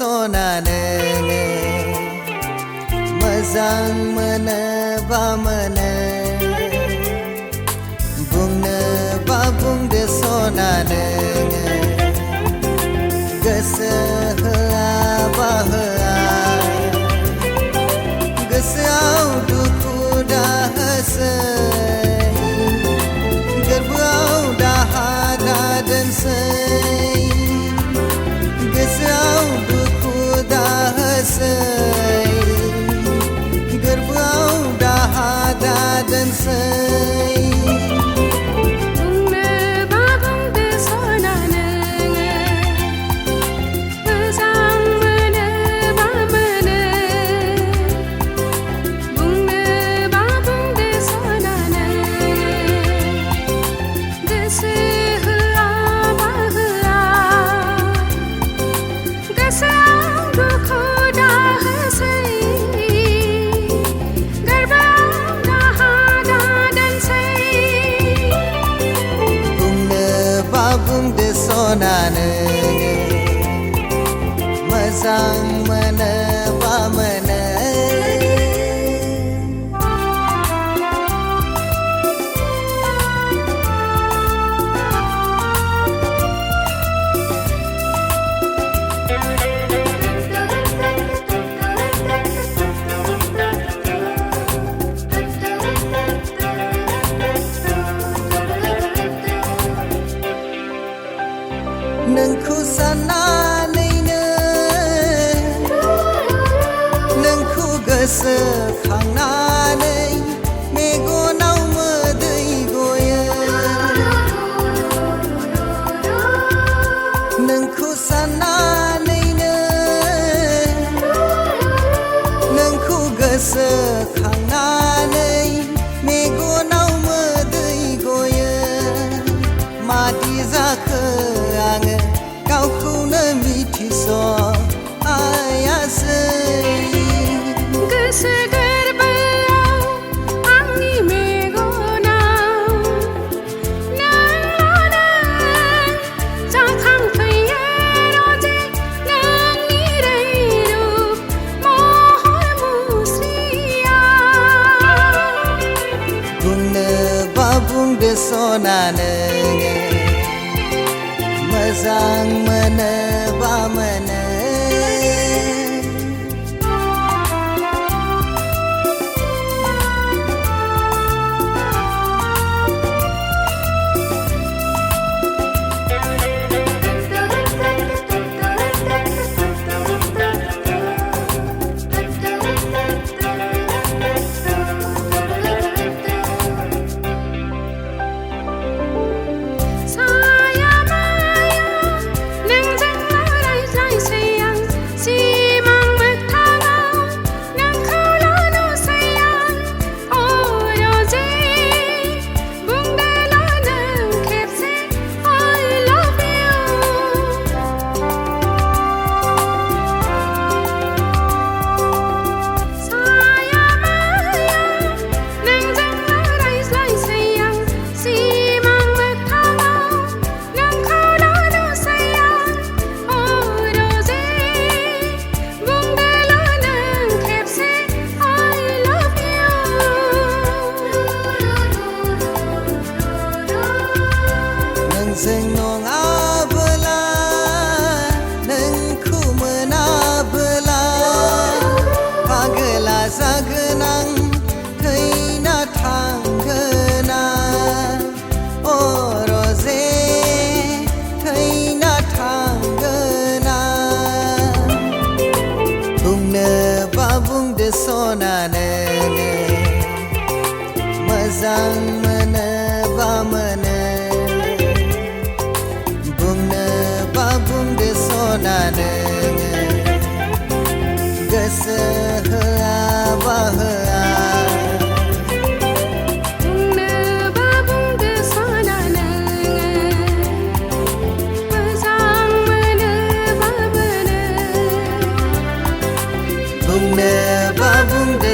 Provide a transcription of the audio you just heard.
sona nenge Mazang mana ba mana Bungna ba bung de sona nenge Gasa hea ba hea Gasa au duku dah hasai Gerbau dah hada dan say Gasa au duku dah hasai Gerbau dah hada dan say Bung de sona nenge Mazang mana ba mana Nâng khu sana này nè Nâng khu gơ sơ khang na này Mẹ gô nâu mơ đầy gôya Nâng khu sana này nè Nâng khu gơ sơ khang na này Mẹ gô nâu mơ đầy gôya Mà đi ra khờ ange Kau khu nơ mi thi so Aya say Gasa gerbau Angi me go now Nang lo nang Chang khang thầy ye ro je Nang ni rei ru Mo hoi mu siya Bung nơ ba bung de sona nenge Mazang mana ba mana Sing nong abela neng khu mena bela pagela sagnang thei na thang gna o rose thei na thang gna bung ne ba bung de sona ne mazang mana ba mana Bung de sona nenge Gasa hea ba hea Bungna ba bung de sona nenge Mazang mana ba mana Bung ne ba bung de